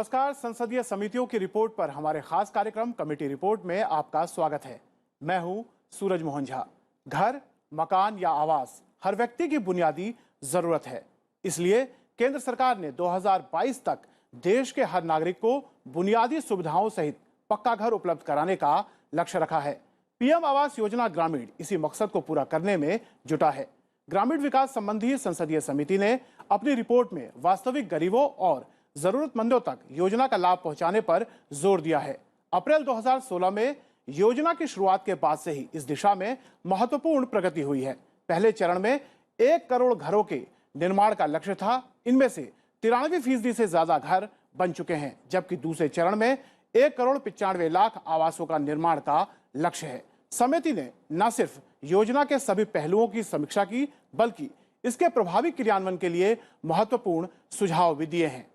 नमस्कार। संसदीय समितियों की रिपोर्ट पर हमारे खास कार्यक्रम कमेटी रिपोर्ट में आपका स्वागत है। मैं हूं सूरज मोहन झा। घर, मकान या आवास हर व्यक्ति की बुनियादी जरूरत है। इसलिए केंद्र सरकार ने 2022 तक देश के हर नागरिक को बुनियादी सुविधाओं सहित पक्का घर उपलब्ध कराने का लक्ष्य रखा है। पीएम आवास योजना ग्रामीण इसी मकसद को पूरा करने में जुटा है। ग्रामीण विकास संबंधी संसदीय समिति ने अपनी रिपोर्ट में वास्तविक गरीबों और जरूरतमंदों तक योजना का लाभ पहुंचाने पर जोर दिया है। अप्रैल 2016 में योजना की शुरुआत के बाद से ही इस दिशा में महत्वपूर्ण प्रगति हुई है। पहले चरण में 1 करोड़ घरों के निर्माण का लक्ष्य था। इनमें से 93% से ज्यादा घर बन चुके हैं, जबकि दूसरे चरण में 1 करोड़ 95 लाख आवासों का निर्माण का लक्ष्य है। समिति ने न सिर्फ योजना के सभी पहलुओं की समीक्षा की, बल्कि इसके प्रभावी क्रियान्वयन के लिए महत्वपूर्ण सुझाव भी दिए हैं।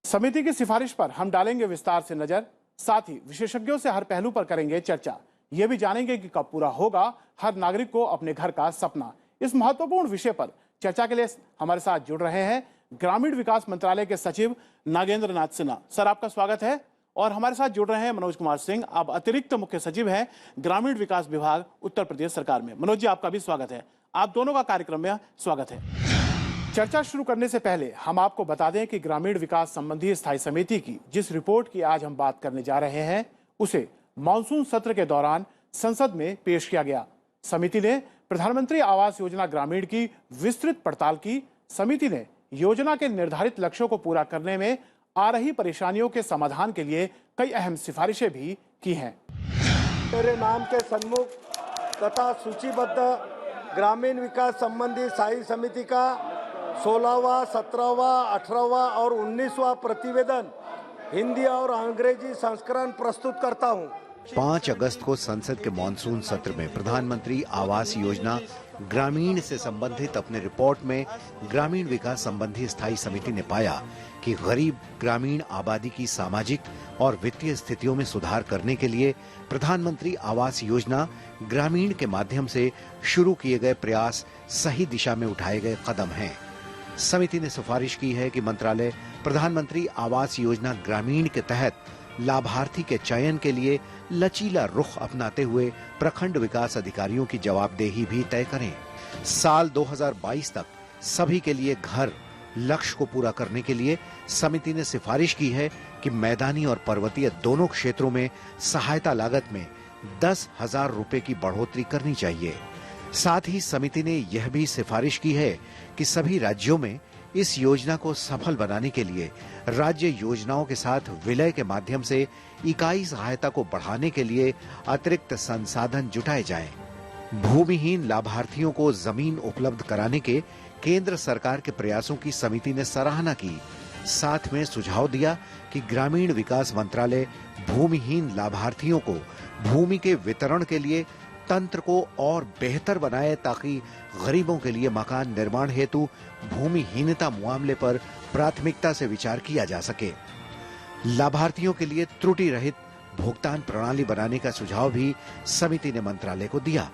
समिति की सिफारिश पर हम डालेंगे विस्तार से नजर, साथ ही विशेषज्ञों से हर पहलू पर करेंगे चर्चा। यह भी जानेंगे कि कब पूरा होगा हर नागरिक को अपने घर का सपना। इस महत्वपूर्ण विषय पर चर्चा के लिए हमारे साथ जुड़ रहे हैं ग्रामीण विकास मंत्रालय के सचिव नागेंद्र नाथ सिन्हा। सर, आपका स्वागत है। और हमारे साथ जुड़ रहे हैं मनोज कुमार सिंह, आप अतिरिक्त मुख्य सचिव हैं ग्रामीण विकास विभाग उत्तर प्रदेश सरकार में। मनोज जी, आपका भी स्वागत है। आप दोनों का कार्यक्रम में स्वागत है। चर्चा शुरू करने से पहले हम आपको बता दें कि ग्रामीण विकास संबंधी स्थायी समिति की जिस रिपोर्ट की आज हम बात करने जा रहे हैं, उसे मानसून सत्र के दौरान संसद में पेश किया गया। समिति ने प्रधानमंत्री आवास योजना ग्रामीण की विस्तृत पड़ताल की। समिति ने योजना के निर्धारित लक्ष्यों को पूरा करने में आ रही परेशानियों के समाधान के लिए कई अहम सिफारिशें भी की हैं। मेरे नाम के सन्मुख तथा सूचीबद्ध ग्रामीण विकास संबंधी स्थायी समिति का 16वां, 17वां, 18वां और 19वां प्रतिवेदन हिंदी और अंग्रेजी संस्करण प्रस्तुत करता हूं। 5 अगस्त को संसद के मॉनसून सत्र में प्रधानमंत्री आवास योजना ग्रामीण से संबंधित अपने रिपोर्ट में ग्रामीण विकास संबंधी स्थायी समिति ने पाया कि गरीब ग्रामीण आबादी की सामाजिक और वित्तीय स्थितियों में सुधार करने के लिए प्रधानमंत्री आवास योजना ग्रामीण के माध्यम से शुरू किए गए प्रयास सही दिशा में उठाए गए कदम हैं। समिति ने सिफारिश की है कि मंत्रालय प्रधानमंत्री आवास योजना ग्रामीण के तहत लाभार्थी के चयन के लिए लचीला रुख अपनाते हुए प्रखंड विकास अधिकारियों की जवाबदेही भी तय करें। साल 2022 तक सभी के लिए घर लक्ष्य को पूरा करने के लिए समिति ने सिफारिश की है कि मैदानी और पर्वतीय दोनों क्षेत्रों में सहायता लागत में 10,000 रुपए की बढ़ोतरी करनी चाहिए। साथ ही समिति ने यह भी सिफारिश की है कि सभी राज्यों में इस योजना को सफल बनाने के लिए राज्य योजनाओं के साथ विलय के माध्यम से इकाई सहायता को बढ़ाने के लिए अतिरिक्त संसाधन जुटाए जाएं। भूमिहीन लाभार्थियों को जमीन उपलब्ध कराने के केंद्र सरकार के प्रयासों की समिति ने सराहना की। साथ में सुझाव दिया कि ग्रामीण विकास मंत्रालय भूमिहीन लाभार्थियों को भूमि के वितरण के लिए तंत्र को और बेहतर बनाए ताकि गरीबों के लिए मकान निर्माण हेतु भूमिहीनता मामले पर प्राथमिकता से विचार किया जा सके। लाभार्थियों के लिए त्रुटि रहित भुगतान प्रणाली बनाने का सुझाव भी समिति ने मंत्रालय को दिया।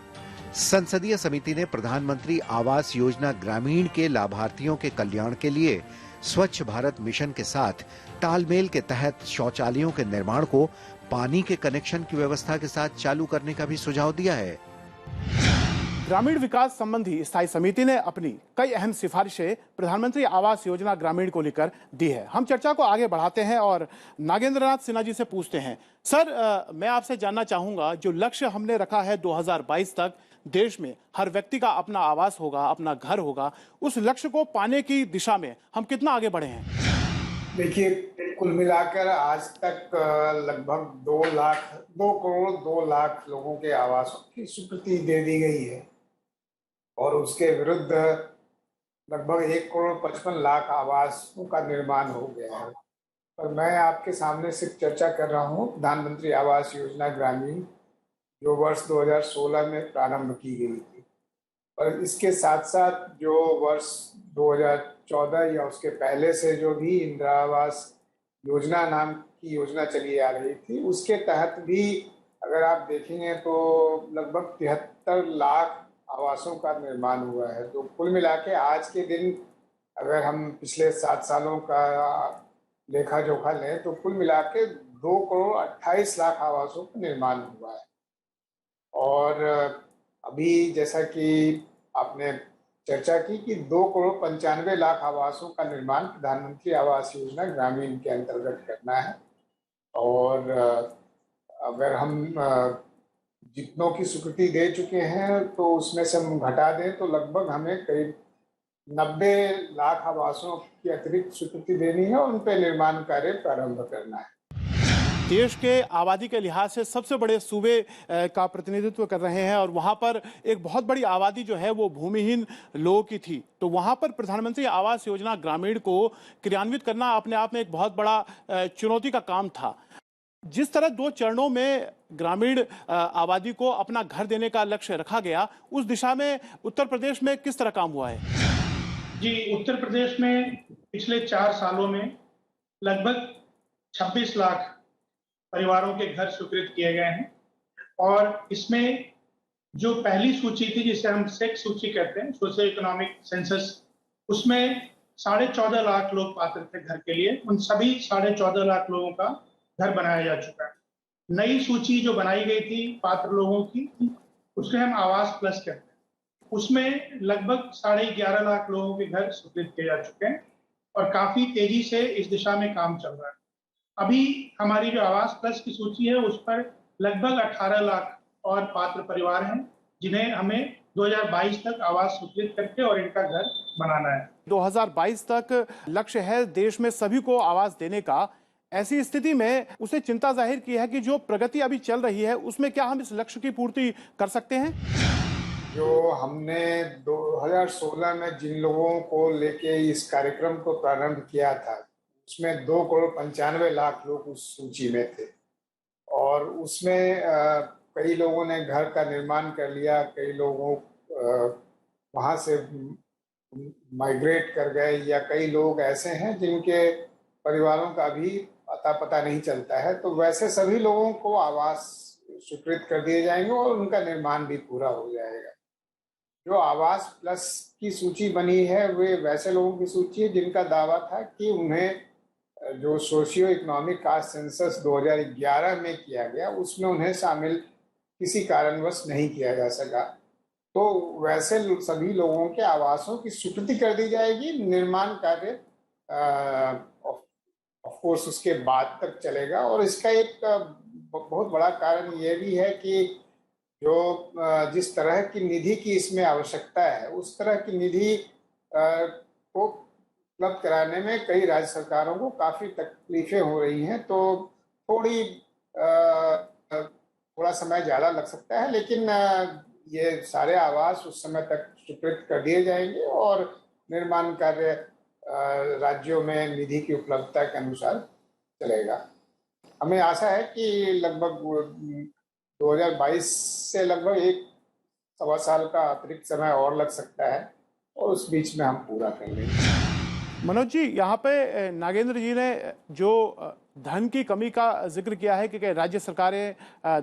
संसदीय समिति ने प्रधानमंत्री आवास योजना ग्रामीण के लाभार्थियों के कल्याण के लिए स्वच्छ भारत मिशन के साथ तालमेल के तहत शौचालयों के निर्माण को पानी के कनेक्शन की व्यवस्था के साथ चालू करने का भी सुझाव दिया है। ग्रामीण विकास संबंधी स्थायी समिति ने अपनी कई अहम सिफारिशें प्रधानमंत्री आवास योजना ग्रामीण को लेकर दी है। हम चर्चा को आगे बढ़ाते हैं और नागेंद्र नाथ सिन्हा जी से पूछते हैं। सर, मैं आपसे जानना चाहूंगा, जो लक्ष्य हमने रखा है 2022 तक देश में हर व्यक्ति का अपना आवास होगा, अपना घर होगा, उस लक्ष्य को पाने की दिशा में हम कितना आगे बढ़े हैं? देखिए, कुल मिलाकर आज तक लगभग 2 करोड़ 2 लाख लोगों के आवासों की स्वीकृति दे दी गई है और उसके विरुद्ध लगभग 1 करोड़ 55 लाख आवासों का निर्माण हो गया है। पर मैं आपके सामने सिर्फ चर्चा कर रहा हूँ प्रधानमंत्री आवास योजना ग्रामीण, जो वर्ष 2016 में प्रारंभ की गई थी। और इसके साथ साथ जो वर्ष 2014 या उसके पहले से जो भी इंदिरा आवास योजना नाम की योजना चली आ रही थी, उसके तहत भी अगर आप देखेंगे तो लगभग 73 लाख आवासों का निर्माण हुआ है। तो कुल मिला के आज के दिन अगर हम पिछले 7 सालों का लेखा जोखा लें तो कुल मिला के 2,28,00,000 आवासों का निर्माण हुआ है। और अभी जैसा कि आपने चर्चा की कि 2,95,00,000 आवासों का निर्माण प्रधानमंत्री आवास योजना ग्रामीण के अंतर्गत करना है। और अगर हम जितनों की स्वीकृति दे चुके हैं तो उसमें से हम घटा दें तो लगभग हमें करीब 90 लाख आवासों की अतिरिक्त स्वीकृति देनी है और उन पर निर्माण कार्य प्रारंभ करना है। देश के आबादी के लिहाज से सबसे बड़े सूबे का प्रतिनिधित्व कर रहे हैं और वहां पर एक बहुत बड़ी आबादी जो है वो भूमिहीन लोगों की थी। तो वहां पर प्रधानमंत्री आवास योजना ग्रामीण को क्रियान्वित करना अपने आप में एक बहुत बड़ा चुनौती का काम था। जिस तरह 2 चरणों में ग्रामीण आबादी को अपना घर देने का लक्ष्य रखा गया, उस दिशा में उत्तर प्रदेश में किस तरह काम हुआ है? जी, उत्तर प्रदेश में पिछले 4 सालों में लगभग 26 लाख परिवारों के घर स्वीकृत किए गए हैं और इसमें जो पहली सूची थी जिसे हम सेक्स सूची कहते हैं, सोशियो इकोनॉमिक सेंसस, उसमें 14.5 लाख लोग पात्र थे घर के लिए। उन सभी 14.5 लाख लोगों का घर बनाया जा चुका है। नई सूची जो बनाई गई थी पात्र लोगों की, उसके हम आवास प्लस कहते हैं। उसमें लगभग 11.5 लाख लोगों के घर स्वीकृत किए जा चुके हैं और काफी तेजी से इस दिशा में काम चल रहा है। अभी हमारी जो आवास प्लस की सूची है उस पर लगभग 18 लाख और पात्र परिवार हैं जिन्हें हमें 2022 तक आवास स्वीकृत करके और इनका घर बनाना है। 2022 तक लक्ष्य है देश में सभी को आवास देने का। ऐसी स्थिति में उसे चिंता जाहिर की है कि जो प्रगति अभी चल रही है उसमें क्या हम इस लक्ष्य की पूर्ति कर सकते हैं? जो हमने 2016 में जिन लोगों को लेके इस कार्यक्रम को प्रारंभ किया था उसमें 2,95,00,000 लोग उस सूची में थे और उसमें कई लोगों ने घर का निर्माण कर लिया, कई लोगों वहाँ से माइग्रेट कर गए या कई लोग ऐसे हैं जिनके परिवारों का भी अता पता नहीं चलता है। तो वैसे सभी लोगों को आवास स्वीकृत कर दिए जाएंगे और उनका निर्माण भी पूरा हो जाएगा। जो आवास प्लस की सूची बनी है वे वैसे लोगों की सूची है जिनका दावा था कि उन्हें जो सोशियो इकोनॉमिक कास्ट सेंसस 2011 में किया गया उसमें उन्हें शामिल किसी कारणवश नहीं किया जा सका। तो वैसे सभी लोगों के आवासों की स्वीकृति कर दी जाएगी। निर्माण कार्य ऑफ कोर्स उसके बाद तक चलेगा और इसका एक बहुत बड़ा कारण ये भी है कि जो जिस तरह की निधि की इसमें आवश्यकता है उस तरह की निधि को उपलब्ध कराने में कई राज्य सरकारों को काफ़ी तकलीफें हो रही हैं। तो थोड़ा समय ज़्यादा लग सकता है, लेकिन ये सारे आवास उस समय तक स्वीकृत कर दिए जाएंगे और निर्माण कार्य राज्यों में निधि की उपलब्धता के अनुसार चलेगा। हमें आशा है कि लगभग 2022 से लगभग 1-1.25 साल का अतिरिक्त समय और लग सकता है और उस बीच में हम पूरा कर लेंगे। मनोज जी, यहाँ पे नागेंद्र जी ने जो धन की कमी का जिक्र किया है कि राज्य सरकारें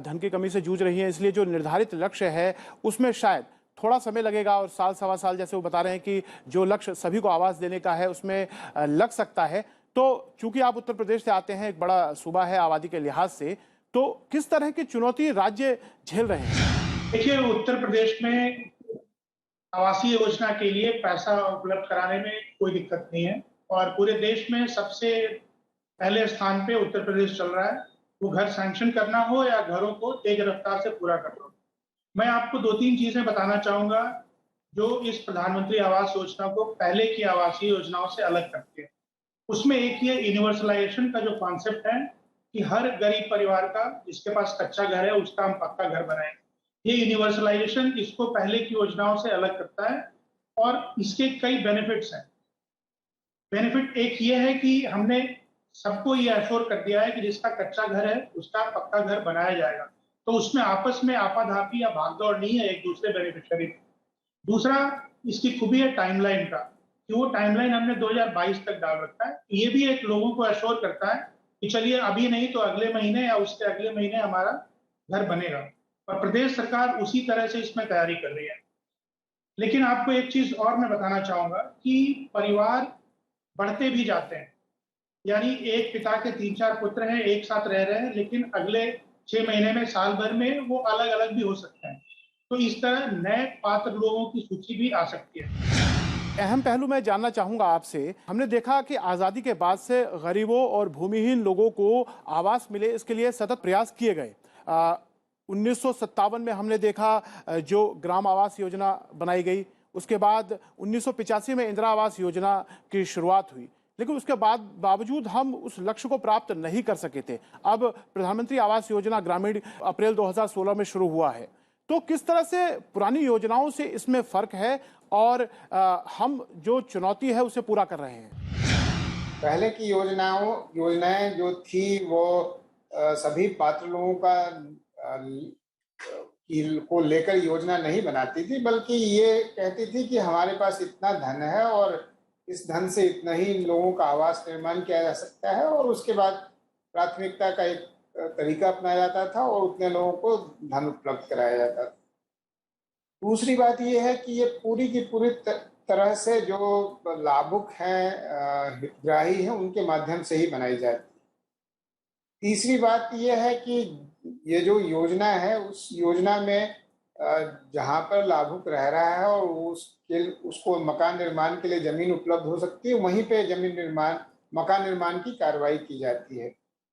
धन की कमी से जूझ रही हैं, इसलिए जो निर्धारित लक्ष्य है उसमें शायद थोड़ा समय लगेगा और 1-1.25 साल जैसे वो बता रहे हैं कि जो लक्ष्य सभी को आवास देने का है उसमें लग सकता है। तो चूंकि आप उत्तर प्रदेश से आते हैं, एक बड़ा सूबा है आबादी के लिहाज से, तो किस तरह की चुनौती राज्य झेल रहे हैं? देखिए, उत्तर प्रदेश में आवासीय योजना के लिए पैसा उपलब्ध कराने में कोई दिक्कत नहीं है और पूरे देश में सबसे पहले स्थान पे उत्तर प्रदेश चल रहा है। वो घर सैंक्शन करना हो या घरों को तेज रफ्तार से पूरा करना हो। मैं आपको 2-3 चीजें बताना चाहूंगा जो इस प्रधानमंत्री आवास योजना को पहले की आवासीय योजनाओं से अलग करती है। उसमें एक ये यूनिवर्सलाइजेशन का जो कॉन्सेप्ट है कि हर गरीब परिवार का जिसके पास कच्चा घर है उसका हम पक्का घर बनाएंगे। ये यूनिवर्सलाइजेशन इसको पहले की योजनाओं से अलग करता है और इसके कई बेनिफिट्स हैं। बेनिफिट एक ये है कि हमने सबको ये एश्योर कर दिया है कि जिसका कच्चा घर है उसका पक्का घर बनाया जाएगा, तो उसमें आपस में आपाधापी या भागदौड़ नहीं है एक दूसरे बेनिफिशियरी। दूसरा, इसकी खूबी है टाइमलाइन का, कि वो टाइमलाइन हमने 2022 तक डाल रखा है। ये भी एक लोगों को एश्योर करता है कि चलिए अभी नहीं तो अगले महीने या उसके अगले महीने हमारा घर बनेगा और प्रदेश सरकार उसी तरह से इसमें तैयारी कर रही है। लेकिन आपको एक चीज और मैं बताना चाहूंगा कि परिवार बढ़ते भी जाते हैं। यानी एक पिता के 3-4 पुत्र हैं, एक साथ रह रहे हैं, लेकिन अगले 6 महीने में, साल भर में वो अलग-अलग भी हो सकते हैं। तो इस तरह नए पात्र लोगों की सूची भी आ सकती है। अहम पहलू मैं जानना चाहूंगा आपसे। हमने देखा कि आज़ादी के बाद से गरीबों और भूमिहीन लोगों को आवास मिले, इसके लिए सतत प्रयास किए गए। 1957 में हमने देखा जो ग्राम आवास योजना बनाई गई। उसके बाद 1985 में इंदिरा आवास योजना की शुरुआत हुई, लेकिन उसके बावजूद हम उस लक्ष्य को प्राप्त नहीं कर सके थे। अब प्रधानमंत्री आवास योजना ग्रामीण अप्रैल 2016 में शुरू हुआ है। तो किस तरह से पुरानी योजनाओं से इसमें फर्क है और हम जो चुनौती है उसे पूरा कर रहे हैं? पहले की योजनाएं जो थी वो सभी पात्र लोगों को लेकर योजना नहीं बनाती थी, बल्कि ये कहती थी कि हमारे पास इतना धन है और इस धन से इतना ही लोगों का आवास निर्माण किया जा सकता है, और उसके बाद प्राथमिकता का एक तरीका अपनाया जाता था और उतने लोगों को धन उपलब्ध कराया जाता था। दूसरी बात यह है कि ये पूरी की पूरी तरह से जो लाभुक हैं, हितग्राही हैं, उनके माध्यम से ही बनाई जाती। तीसरी बात यह है कि ये जो योजना है उस योजना में जहाँ पर लाभुक रह रहा है और उसको मकान निर्माण के लिए जमीन उपलब्ध हो सकती है, वहीं पे मकान निर्माण की कार्रवाई की जाती है।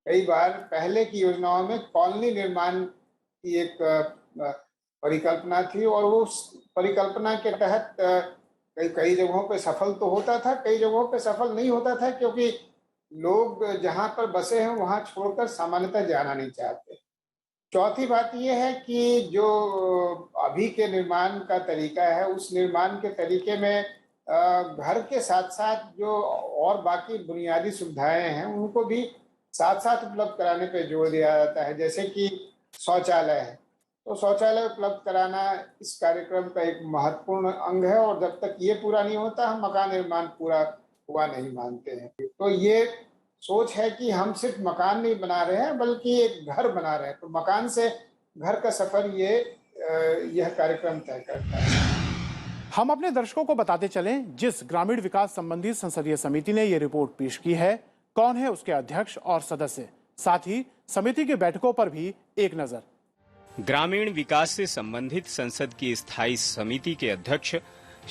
कई बार पहले की योजनाओं में कॉलोनी निर्माण की एक परिकल्पना थी और उस परिकल्पना के तहत कई जगहों पे सफल तो होता था, कई जगहों पे सफल नहीं होता था, क्योंकि लोग जहाँ पर बसे हैं वहाँ छोड़कर सामान्यतः जाना नहीं चाहते। चौथी बात यह है कि जो अभी के निर्माण का तरीका है, उस निर्माण के तरीके में घर के साथ साथ जो और बाकी बुनियादी सुविधाएं हैं उनको भी साथ साथ उपलब्ध कराने पर जोर दिया जाता है। जैसे कि शौचालय है, तो शौचालय उपलब्ध कराना इस कार्यक्रम का एक महत्वपूर्ण अंग है, और जब तक ये पूरा नहीं होता हम मकान निर्माण पूरा हुआ नहीं मानते हैं। तो ये सोच है कि हम सिर्फ मकान नहीं बना रहे हैं बल्कि एक घर बना रहे हैं, तो मकान से घर का सफर यह कार्यक्रम तय करता है। हम अपने दर्शकों को बताते चलें, जिस ग्रामीण विकास संबंधी संसदीय समिति ने ये रिपोर्ट पेश की है, कौन है उसके अध्यक्ष और सदस्य, साथ ही समिति की बैठकों पर भी एक नजर। ग्रामीण विकास से संबंधित संसद की स्थायी समिति के अध्यक्ष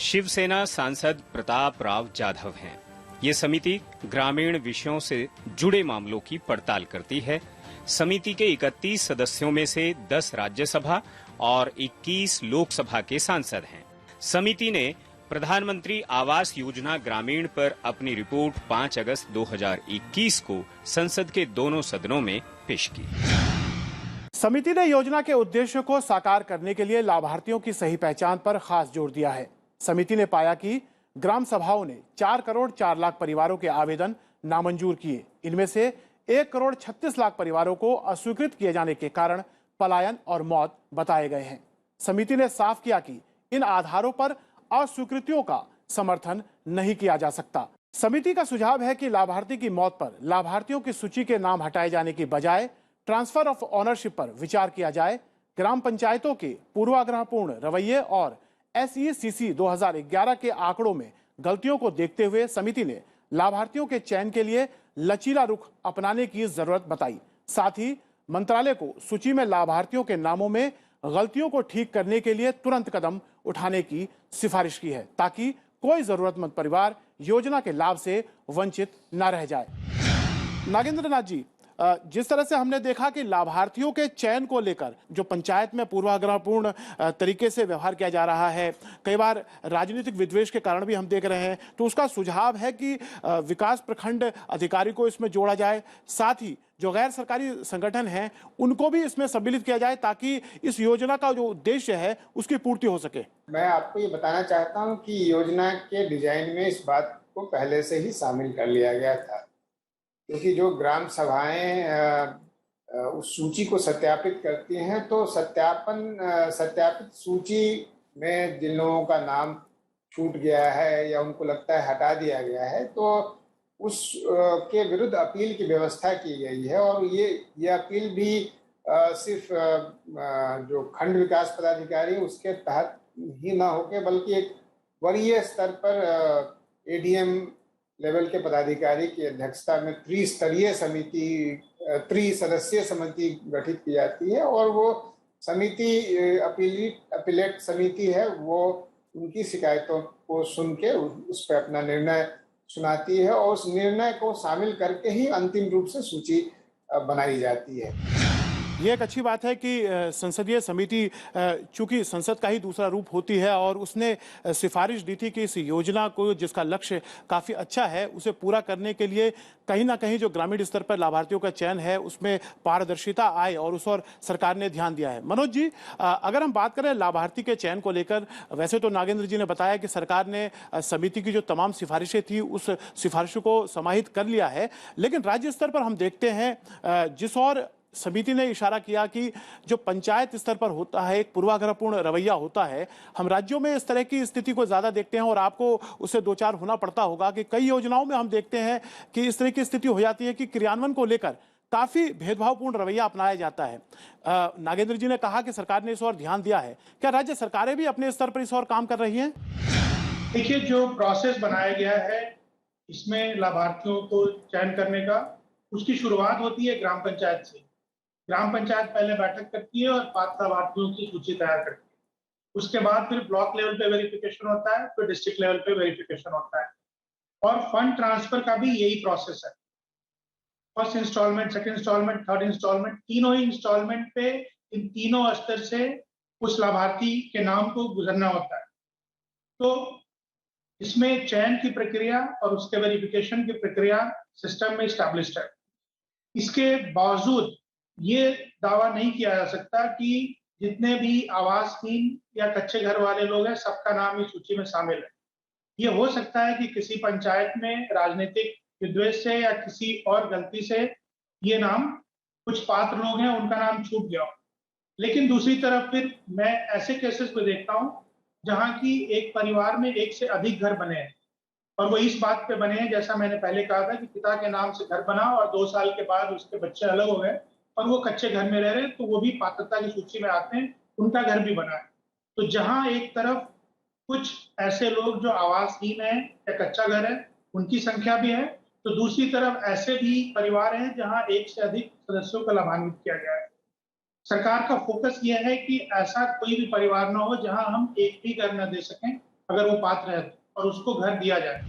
शिवसेना सांसद प्रताप राव जाधव हैं। ये समिति ग्रामीण विषयों से जुड़े मामलों की पड़ताल करती है। समिति के 31 सदस्यों में से 10 राज्यसभा और 21 लोकसभा के सांसद हैं। समिति ने प्रधानमंत्री आवास योजना ग्रामीण पर अपनी रिपोर्ट 5 अगस्त 2021 को संसद के दोनों सदनों में पेश की। समिति ने योजना के उद्देश्य को साकार करने के लिए लाभार्थियों की सही पहचान पर खास जोर दिया है। समिति ने पाया कि ग्राम सभाओं ने 4 करोड़ 4 लाख परिवारों के आवेदन नामंजूर किए। इनमें से 1 करोड़ 36 लाख परिवारों को अस्वीकृत किए जाने के कारण पलायन और मौत बताए गए हैं। समिति ने साफ किया कि इन आधारों पर अस्वीकृतियों का समर्थन नहीं किया जा सकता। समिति का सुझाव है कि लाभार्थी की मौत पर लाभार्थियों की सूची के नाम हटाए जाने की बजाय ट्रांसफर ऑफ ऑनरशिप पर विचार किया जाए। ग्राम पंचायतों के पूर्वाग्रहपूर्ण रवैये और SECC 2011 के आंकड़ों में गलतियों को देखते हुए समिति ने लाभार्थियों के चयन के लिए लचीला रुख अपनाने की जरूरत बताई। साथ ही मंत्रालय को सूची में लाभार्थियों के नामों में गलतियों को ठीक करने के लिए तुरंत कदम उठाने की सिफारिश की है, ताकि कोई जरूरतमंद परिवार योजना के लाभ से वंचित न रह जाए। नागेंद्र नाथ जी, जिस तरह से हमने देखा कि लाभार्थियों के चयन को लेकर जो पंचायत में पूर्वाग्रहपूर्ण तरीके से व्यवहार किया जा रहा है, कई बार राजनीतिक विद्वेष के कारण भी हम देख रहे हैं, तो उसका सुझाव है कि विकास प्रखंड अधिकारी को इसमें जोड़ा जाए। साथ ही जो गैर सरकारी संगठन हैं उनको भी इसमें सम्मिलित किया जाए, ताकि इस योजना का जो उद्देश्य है उसकी पूर्ति हो सके। मैं आपको ये बताना चाहता हूँ कि योजना के डिजाइन में इस बात को पहले से ही शामिल कर लिया गया था, क्योंकि जो ग्राम सभाएं उस सूची को सत्यापित करती हैं, तो सत्यापित सूची में जिन लोगों का नाम छूट गया है या उनको लगता है हटा दिया गया है, तो उस के विरुद्ध अपील की व्यवस्था की गई है। और ये अपील भी सिर्फ जो खंड विकास पदाधिकारी उसके तहत ही ना होके बल्कि एक वरीय स्तर पर एडीएम लेवल के पदाधिकारी की अध्यक्षता में त्रिसदस्यीय समिति गठित की जाती है और वो समिति अपीलेट समिति है, वो उनकी शिकायतों को सुन के उस पर अपना निर्णय सुनाती है और उस निर्णय को शामिल करके ही अंतिम रूप से सूची बनाई जाती है। ये एक अच्छी बात है कि संसदीय समिति चूंकि संसद का ही दूसरा रूप होती है और उसने सिफारिश दी थी कि इस योजना को, जिसका लक्ष्य काफ़ी अच्छा है, उसे पूरा करने के लिए कहीं ना कहीं जो ग्रामीण स्तर पर लाभार्थियों का चयन है उसमें पारदर्शिता आए और उस और सरकार ने ध्यान दिया है। मनोज जी, अगर हम बात करें लाभार्थी के चयन को लेकर, वैसे तो नागेंद्र जी ने बताया कि सरकार ने समिति की जो तमाम सिफारिशें थी उस सिफारिशों को समाहित कर लिया है, लेकिन राज्य स्तर पर हम देखते हैं जिस और समिति ने इशारा किया कि जो पंचायत स्तर पर होता है एक पूर्वाग्रहपूर्ण रवैया होता है। हम राज्यों में इस तरह की स्थिति को ज्यादा देखते हैं और आपको उससे दो चार होना पड़ता होगा कि कई योजनाओं में हम देखते हैं कि इस तरह की स्थिति हो जाती है कि क्रियान्वयन को लेकर काफी भेदभावपूर्ण रवैया अपनाया जाता है। नागेंद्र जी ने कहा कि सरकार ने इस ओर ध्यान दिया है, क्या राज्य सरकारें भी अपने स्तर पर इस ओर काम कर रही हैं? देखिए, जो प्रोसेस बनाया गया है इसमें लाभार्थियों को चयन करने का, उसकी शुरुआत होती है ग्राम पंचायत से। ग्राम पंचायत पहले बैठक करती है और पात्र लाभार्थियों की सूची तैयार करती है। उसके बाद फिर ब्लॉक लेवल पे वेरिफिकेशन होता है, फिर डिस्ट्रिक्ट लेवल पे वेरिफिकेशन होता है और फंड ट्रांसफर का भी यही प्रोसेस है। First installment, second installment, third installment, तीनों ही इंस्टॉलमेंट पे इन तीनों स्तर से उस लाभार्थी के नाम को गुजरना होता है। तो इसमें चयन की प्रक्रिया और उसके वेरिफिकेशन की प्रक्रिया सिस्टम में स्टैब्लिश्ड है। इसके बावजूद ये दावा नहीं किया जा सकता कि जितने भी आवासहीन या कच्चे घर वाले लोग हैं सबका नाम इस सूची में शामिल है। ये हो सकता है कि किसी पंचायत में राजनीतिक विद्वेष से या किसी और गलती से ये नाम, कुछ पात्र लोग हैं उनका नाम छूट गया हो। लेकिन दूसरी तरफ फिर मैं ऐसे केसेस को देखता हूँ जहाँ की एक परिवार में एक से अधिक घर बने हैं और वो इस बात पे बने हैं, जैसा मैंने पहले कहा था कि पिता के नाम से घर बना और 2 साल के बाद उसके बच्चे अलग हो गए और वो कच्चे घर में रह रहे हैं, तो वो भी पात्रता की सूची में आते हैं, उनका घर भी बना है। तो जहां एक तरफ कुछ ऐसे लोग जो आवासहीन है या कच्चा घर है उनकी संख्या भी है, तो दूसरी तरफ ऐसे भी परिवार हैं जहां एक से अधिक सदस्यों को लाभान्वित किया गया है। सरकार का फोकस यह है कि ऐसा कोई भी परिवार ना हो जहां हम एक भी घर न दे सकें अगर वो पात्र है और उसको घर दिया जाए।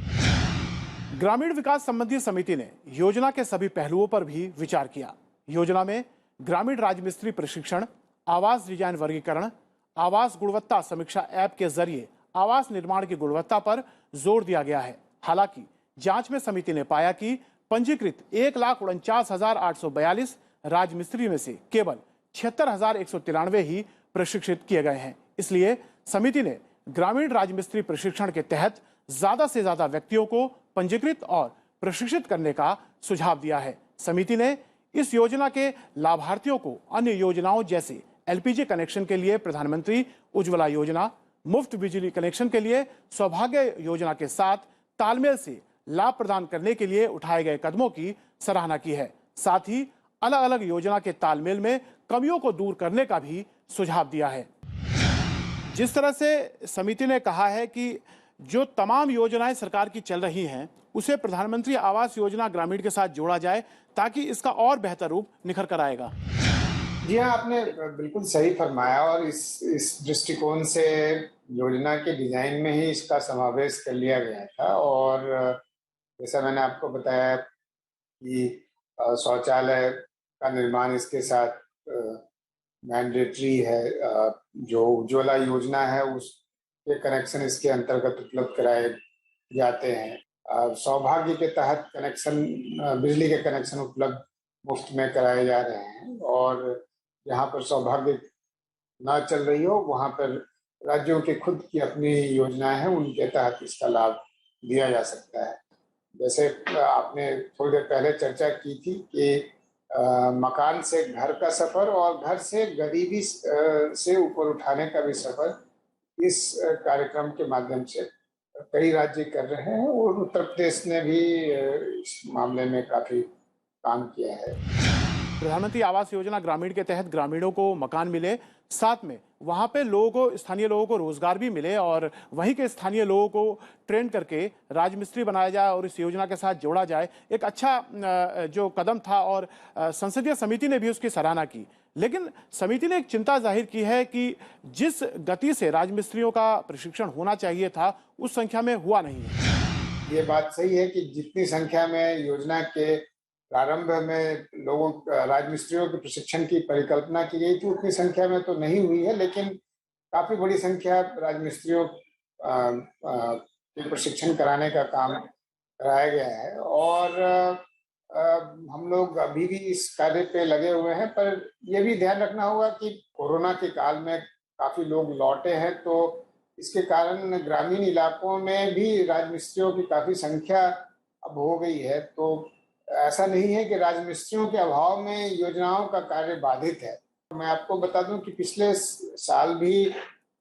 ग्रामीण विकास संबंधी समिति ने योजना के सभी पहलुओं पर भी विचार किया। योजना में ग्रामीण राजमिस्त्री प्रशिक्षण, आवास डिजाइन वर्गीकरण, आवास गुणवत्ता समीक्षा ऐप के जरिए आवास निर्माण की गुणवत्ता पर जोर दिया गया है। हालांकि जांच में समिति ने पाया कि पंजीकृत 1,49,842 राजमिस्त्री में से केवल 76,193 ही प्रशिक्षित किए गए हैं। इसलिए समिति ने ग्रामीण राजमिस्त्री प्रशिक्षण के तहत ज्यादा से ज्यादा व्यक्तियों को पंजीकृत और प्रशिक्षित करने का सुझाव दिया है। समिति ने इस योजना के लाभार्थियों को अन्य योजनाओं जैसे एलपीजी कनेक्शन के लिए प्रधानमंत्री उज्ज्वला योजना, मुफ्त बिजली कनेक्शन के लिए सौभाग्य योजना के साथ तालमेल से लाभ प्रदान करने के लिए उठाए गए कदमों की सराहना की है। साथ ही अलग अलग योजना के तालमेल में कमियों को दूर करने का भी सुझाव दिया है। जिस तरह से समिति ने कहा है कि जो तमाम योजनाएं सरकार की चल रही हैं उसे प्रधानमंत्री आवास योजना ग्रामीण के साथ जोड़ा जाए ताकि इसका और बेहतर रूप निखर कर आएगा। जी हाँ, आपने बिल्कुल सही फरमाया और इस दृष्टिकोण से योजना के डिजाइन में ही इसका समावेश कर लिया गया था। और जैसा मैंने आपको बताया कि शौचालय का निर्माण इसके साथ मैंडेटरी है। जो उज्ज्वला योजना है उसके कनेक्शन इसके अंतर्गत उपलब्ध कराए जाते हैं। सौभाग्य के तहत कनेक्शन, बिजली के कनेक्शन उपलब्ध मुफ्त में कराए जा रहे हैं और जहाँ पर सौभाग्य ना चल रही हो वहाँ पर राज्यों के खुद की अपनी योजनाएं हैं, उनके तहत इसका लाभ दिया जा सकता है। जैसे आपने थोड़ी देर पहले चर्चा की थी कि मकान से घर का सफर और घर से गरीबी से ऊपर उठाने का भी सफर इस कार्यक्रम के माध्यम से कई राज्य कर रहे हैं और उत्तर प्रदेश ने भी इस मामले में काफी काम किया है। प्रधानमंत्री आवास योजना ग्रामीण के तहत ग्रामीणों को मकान मिले, साथ में वहां पे लोगों को, स्थानीय लोगों को रोजगार भी मिले और वहीं के स्थानीय लोगों को ट्रेन करके राजमिस्त्री बनाया जाए और इस योजना के साथ जोड़ा जाए। एक अच्छा जो कदम था और संसदीय समिति ने भी उसकी सराहना की। लेकिन समिति ने एक चिंता जाहिर की है कि जिस गति से राजमिस्त्रियों का प्रशिक्षण होना चाहिए था उस संख्या में हुआ नहीं है। ये बात सही है कि जितनी संख्या में योजना के प्रारंभ में लोगों राजमिस्त्रियों के प्रशिक्षण की परिकल्पना की गई थी उतनी संख्या में तो नहीं हुई है, लेकिन काफी बड़ी संख्या राजमिस्त्रियों के प्रशिक्षण कराने का काम कराया गया है और हम लोग अभी भी इस कार्य पे लगे हुए हैं। पर यह भी ध्यान रखना होगा कि कोरोना के काल में काफी लोग लौटे हैं, तो इसके कारण ग्रामीण इलाकों में भी राजमिस्त्रियों की काफी संख्या अब हो गई है। तो ऐसा नहीं है कि राजमिस्त्रियों के अभाव में योजनाओं का कार्य बाधित है। मैं आपको बता दूं कि पिछले साल भी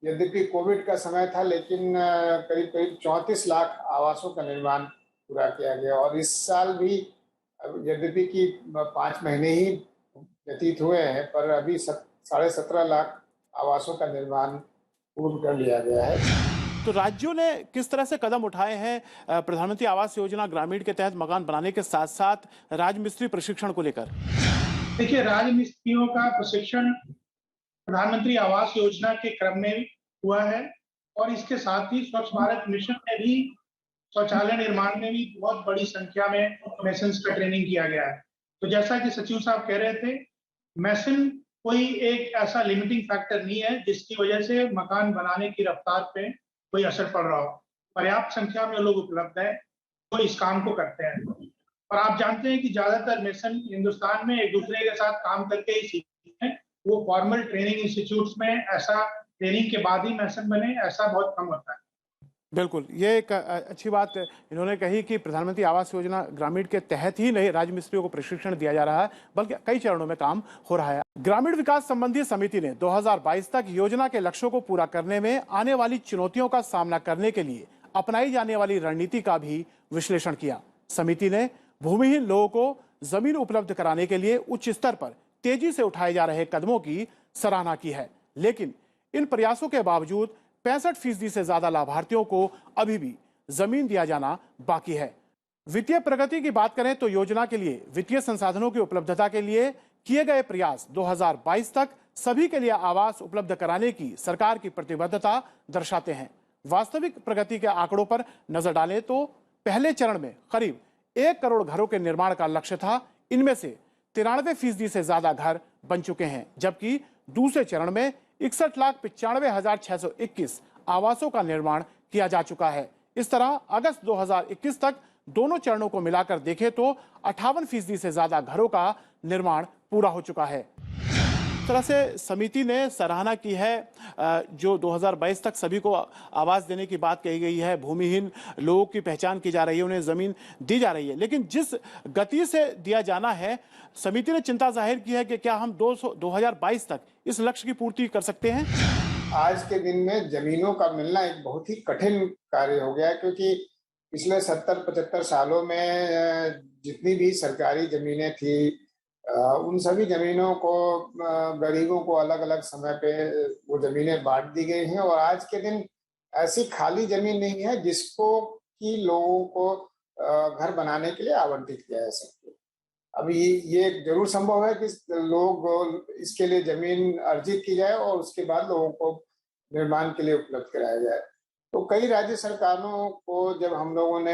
यद्यपि कोविड का समय था, लेकिन करीब करीब 34 लाख आवासों का निर्माण पूरा किया गया और इस साल भी यद्यपि कि 5 महीने ही व्यतीत हुए हैं, पर अभी 17.5 लाख आवासों का निर्माण पूर्ण कर लिया गया है। तो राज्यों ने किस तरह से कदम उठाए हैं प्रधानमंत्री आवास योजना ग्रामीण के तहत मकान बनाने के साथ साथ राजमिस्त्री प्रशिक्षण को लेकर? देखिए, राजमिस्त्रियों का प्रशिक्षण प्रधानमंत्री आवास योजना के क्रम में हुआ है और इसके साथ ही स्वच्छ भारत मिशन में भी शौचालय निर्माण में भी बहुत बड़ी संख्या में मेसन्स का ट्रेनिंग किया गया है। तो जैसा कि सचिव साहब कह रहे थे, मेसन कोई एक ऐसा लिमिटिंग फैक्टर नहीं है जिसकी वजह से मकान बनाने की रफ्तार पे कोई असर पड़ रहा हो। पर्याप्त संख्या में लोग उपलब्ध हैं तो इस काम को करते हैं। और आप जानते हैं कि ज्यादातर मेसन हिंदुस्तान में एक दूसरे के साथ काम करके ही सीखते हैं। वो फॉर्मल ट्रेनिंग इंस्टीट्यूट्स में ऐसा ट्रेनिंग के बाद ही मेसन बने, ऐसा बहुत कम होता है। बिल्कुल, ये एक अच्छी बात इन्होंने कही कि प्रधानमंत्री आवास योजना ग्रामीण के तहत ही नहीं राजमिस्त्रियों को प्रशिक्षण दिया जा रहा है, बल्कि कई चरणों में काम हो रहा है। ग्रामीण विकास संबंधी समिति ने 2022 तक योजना के लक्ष्यों को पूरा करने में आने वाली चुनौतियों का सामना करने के लिए अपनाई जाने वाली रणनीति का भी विश्लेषण किया। समिति ने भूमिहीन लोगों को जमीन उपलब्ध कराने के लिए उच्च स्तर पर तेजी से उठाए जा रहे कदमों की सराहना की है, लेकिन इन प्रयासों के बावजूद 65% से ज्यादा लाभार्थियों को अभी भी जमीन दिया जाना बाकी है। वित्तीय प्रगति की बात करें तो योजना के लिए वित्तीय संसाधनों की उपलब्धता के लिए किए गए प्रयास 2022 तक सभी के लिए आवास उपलब्ध कराने की सरकार की प्रतिबद्धता दर्शाते हैं। वास्तविक प्रगति के आंकड़ों पर नजर डालें तो पहले चरण में करीब 1 करोड़ घरों के निर्माण का लक्ष्य था। इनमें से 93% से ज्यादा घर बन चुके हैं, जबकि दूसरे चरण में 61,95,621 आवासों का निर्माण किया जा चुका है। इस तरह अगस्त 2021 तक दोनों चरणों को मिलाकर देखें तो 58% से ज्यादा घरों का निर्माण पूरा हो चुका है। इस तरह से समिति ने सराहना की है जो 2022 तक सभी को आवास देने की बात कही गई है, भूमिहीन लोगों की पहचान की जा रही है, उन्हें जमीन दी जा रही है, लेकिन जिस गति से दिया जाना है, समिति ने चिंता जाहिर की है कि क्या हम 2022 तक इस लक्ष्य की पूर्ति कर सकते हैं। आज के दिन में जमीनों का मिलना एक बहुत ही कठिन कार्य हो गया है, क्योंकि पिछले 70-75 सालों में जितनी भी सरकारी जमीनें थी उन सभी जमीनों को गरीबों को अलग अलग समय पे वो जमीनें बांट दी गई हैं और आज के दिन ऐसी खाली जमीन नहीं है जिसको कि लोगों को घर बनाने के लिए आवंटित किया जा सके। अभी ये जरूर संभव है कि लोग इसके लिए जमीन अर्जित की जाए और उसके बाद लोगों को निर्माण के लिए उपलब्ध कराया जाए। तो कई राज्य सरकारों को जब हम लोगों ने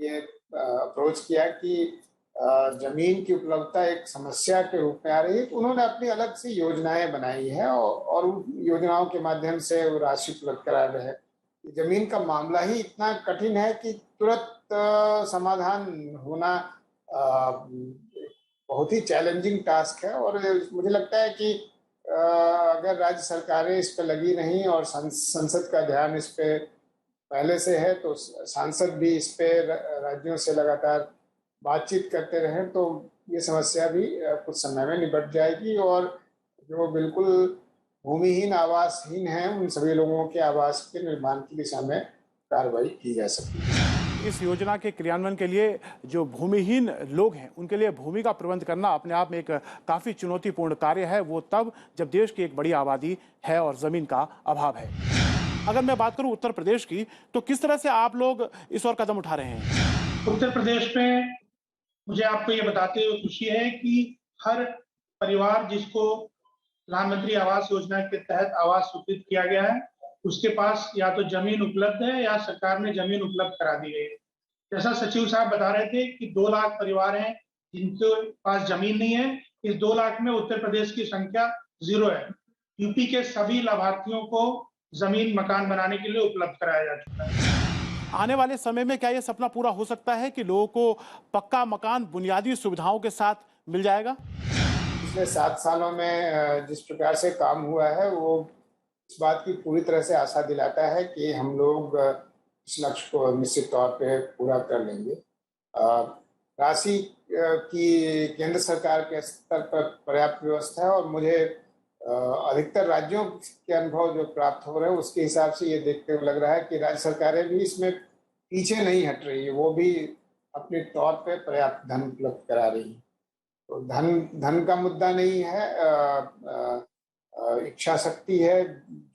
ये अप्रोच किया कि जमीन की उपलब्धता एक समस्या के रूप में आ रही है, तो उन्होंने अपनी अलग सी योजनाएं बनाई हैं और उन योजनाओं के माध्यम से वो राशि उपलब्ध करा रहे हैं। जमीन का मामला ही इतना कठिन है कि तुरंत समाधान होना बहुत ही चैलेंजिंग टास्क है और मुझे लगता है कि अगर राज्य सरकारें इस पर लगी नहीं और संसद का ध्यान इस पे पहले से है, तो सांसद भी इस पे राज्यों से लगातार बातचीत करते रहें तो ये समस्या भी कुछ समय में निपट जाएगी और जो बिल्कुल भूमिहीन आवासहीन हैं उन सभी लोगों के आवास के निर्माण की दिशा में कार्रवाई की जा सकती है। इस योजना के क्रियान्वयन के लिए जो भूमिहीन लोग हैं उनके लिए भूमि का प्रबंध करना अपने आप में एक काफी चुनौतीपूर्ण कार्य है, वो तब जब देश की एक बड़ी आबादी है और जमीन का अभाव है। अगर मैं बात करूं उत्तर प्रदेश की, तो किस तरह से आप लोग इस ओर कदम उठा रहे हैं? उत्तर प्रदेश में मुझे आपको ये बताते हुए खुशी है कि हर परिवार जिसको प्रधानमंत्री आवास योजना के तहत आवास स्वीकृत किया गया है, उसके पास या तो जमीन उपलब्ध है या सरकार ने जमीन उपलब्ध करा दी गई है। जैसा सचिव साहब बता रहे थे कि 2 लाख परिवार हैं जिनके पास जमीन नहीं है। इस 2 लाख में उत्तर प्रदेश की संख्या 0 है। यूपी के सभी लाभार्थियों को जमीन मकान बनाने के लिए उपलब्ध कराया जा चुका है। आने वाले समय में क्या यह सपना पूरा हो सकता है कि लोगों को पक्का मकान बुनियादी सुविधाओं के साथ मिल जाएगा? पिछले 7 सालों में जिस प्रकार से काम हुआ है वो इस बात की पूरी तरह से आशा दिलाता है कि हम लोग इस लक्ष्य को निश्चित तौर पे पूरा कर लेंगे। राशि की केंद्र सरकार के स्तर पर पर्याप्त व्यवस्था है और मुझे अधिकतर राज्यों के अनुभव जो प्राप्त हो रहे हैं उसके हिसाब से ये देखते हुए लग रहा है कि राज्य सरकारें भी इसमें पीछे नहीं हट रही है, वो भी अपने तौर पे पर्याप्त धन उपलब्ध करा रही है। तो धन का मुद्दा नहीं है, इच्छा शक्ति है।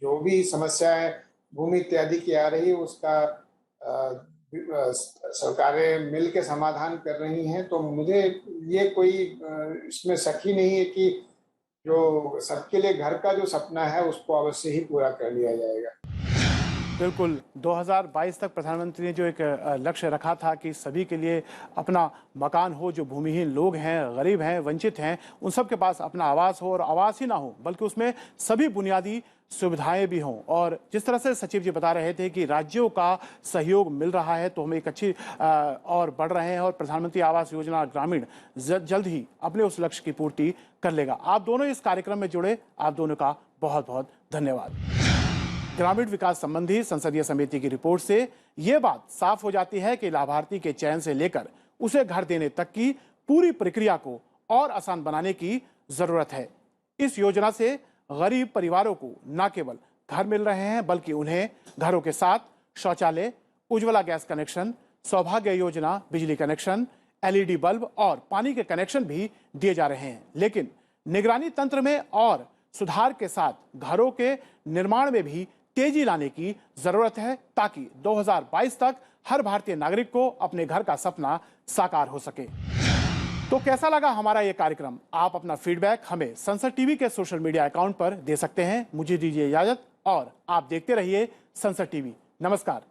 जो भी समस्याएं भूमि इत्यादि की आ रही है उसका सरकारें मिल के समाधान कर रही हैं। तो मुझे ये कोई इसमें शक ही नहीं है कि जो सबके लिए घर का जो सपना है उसको अवश्य ही पूरा कर लिया जाएगा। बिल्कुल, 2022 तक प्रधानमंत्री ने जो एक लक्ष्य रखा था कि सभी के लिए अपना मकान हो, जो भूमिहीन लोग हैं, गरीब हैं, वंचित हैं, उन सब के पास अपना आवास हो, और आवास ही ना हो बल्कि उसमें सभी बुनियादी सुविधाएं भी हों। और जिस तरह से सचिव जी बता रहे थे कि राज्यों का सहयोग मिल रहा है, तो हम एक अच्छी और बढ़ रहे हैं और प्रधानमंत्री आवास योजना ग्रामीण जल्द ही अपने उस लक्ष्य की पूर्ति कर लेगा। आप दोनों इस कार्यक्रम में जुड़े, आप दोनों का बहुत बहुत धन्यवाद। ग्रामीण विकास संबंधी संसदीय समिति की रिपोर्ट से यह बात साफ हो जाती है कि लाभार्थी के चयन से लेकर उसे घर देने तक की पूरी प्रक्रिया को और आसान बनाने की जरूरत है। इस योजना से गरीब परिवारों को न केवल घर मिल रहे हैं बल्कि उन्हें घरों के साथ शौचालय, उज्ज्वला गैस कनेक्शन, सौभाग्य योजना बिजली कनेक्शन, LED बल्ब और पानी के कनेक्शन भी दिए जा रहे हैं। लेकिन निगरानी तंत्र में और सुधार के साथ घरों के निर्माण में भी तेजी लाने की जरूरत है, ताकि 2022 तक हर भारतीय नागरिक को अपने घर का सपना साकार हो सके। तो कैसा लगा हमारा ये कार्यक्रम? आप अपना फीडबैक हमें संसद टीवी के सोशल मीडिया अकाउंट पर दे सकते हैं। मुझे दीजिए इजाजत और आप देखते रहिए संसद टीवी। नमस्कार।